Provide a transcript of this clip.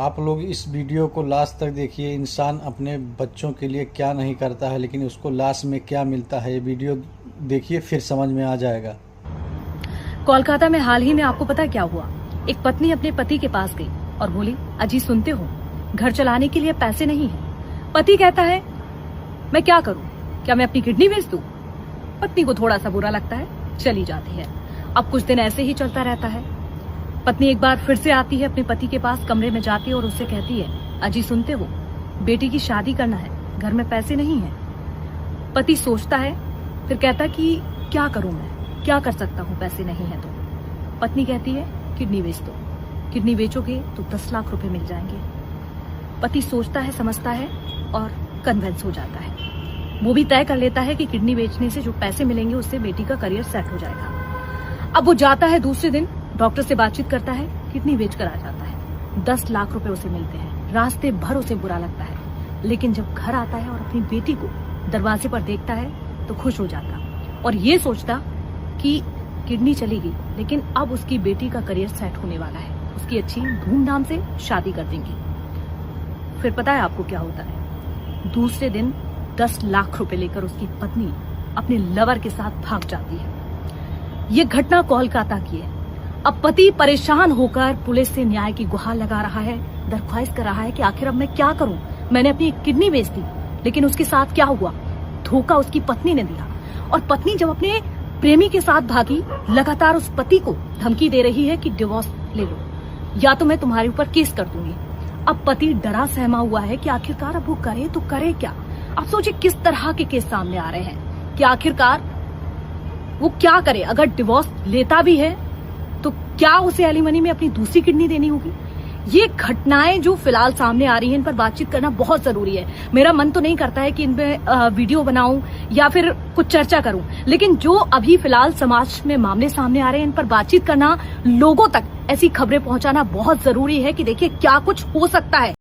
आप लोग इस वीडियो को लास्ट तक देखिए। इंसान अपने बच्चों के लिए क्या नहीं करता है, लेकिन उसको लास्ट में क्या मिलता है, ये वीडियो देखिए फिर समझ में आ जाएगा। कोलकाता में हाल ही में आपको पता क्या हुआ? एक पत्नी अपने पति के पास गई और बोली, अजी सुनते हो, घर चलाने के लिए पैसे नहीं है। पति कहता है, मैं क्या करूं, क्या मैं अपनी किडनी बेच दूं? पत्नी को थोड़ा सा बुरा लगता है, चली जाती है। अब कुछ दिन ऐसे ही चलता रहता है। पत्नी एक बार फिर से आती है अपने पति के पास, कमरे में जाती है और उससे कहती है, अजी सुनते हो, बेटी की शादी करना है, घर में पैसे नहीं है। पति सोचता है, फिर कहता कि क्या करूं मैं, क्या कर सकता हूं, पैसे नहीं है तो। पत्नी कहती है, किडनी बेच दो, किडनी बेचोगे तो 10 लाख रुपए मिल जाएंगे। पति सोचता है, समझता है और कन्विंस हो जाता है। वो भी तय कर लेता है कि किडनी बेचने से जो पैसे मिलेंगे उससे बेटी का करियर सेट हो जाएगा। अब वो जाता है, दूसरे दिन डॉक्टर से बातचीत करता है, किडनी बेचकर आ जाता है। 10 लाख रुपए उसे मिलते हैं। रास्ते भर उसे बुरा लगता है, लेकिन जब घर आता है और अपनी बेटी को दरवाजे पर देखता है तो खुश हो जाता और ये सोचता कि किडनी चली गई, लेकिन अब उसकी बेटी का करियर सेट होने वाला है, उसकी अच्छी धूमधाम से शादी कर देंगे। फिर पता है आपको क्या होता है? दूसरे दिन 10 लाख रुपए लेकर उसकी पत्नी अपने लवर के साथ भाग जाती है। ये घटना कोलकाता की है। अब पति परेशान होकर पुलिस से न्याय की गुहार लगा रहा है, दरख्वास्त कर रहा है कि आखिर अब मैं क्या करूं, मैंने अपनी किडनी बेच दी, लेकिन उसके साथ क्या हुआ? धोखा उसकी पत्नी ने दिया। और पत्नी जब अपने प्रेमी के साथ भागी, लगातार उस पति को धमकी दे रही है कि डिवोर्स ले लो या तो मैं तुम्हारे ऊपर केस कर दूंगी। अब पति डरा सहमा हुआ है कि आखिरकार अब वो करे तो करे क्या। आप सोचिए किस तरह के केस सामने आ रहे हैं कि आखिरकार वो क्या करे। अगर डिवोर्स लेता भी है तो क्या उसे एलिमनी में अपनी दूसरी किडनी देनी होगी? ये घटनाएं जो फिलहाल सामने आ रही हैं, इन पर बातचीत करना बहुत जरूरी है। मेरा मन तो नहीं करता है कि इन पे वीडियो बनाऊं या फिर कुछ चर्चा करूं, लेकिन जो अभी फिलहाल समाज में मामले सामने आ रहे हैं, इन पर बातचीत करना, लोगों तक ऐसी खबरें पहुंचाना बहुत जरूरी है कि देखिए क्या कुछ हो सकता है।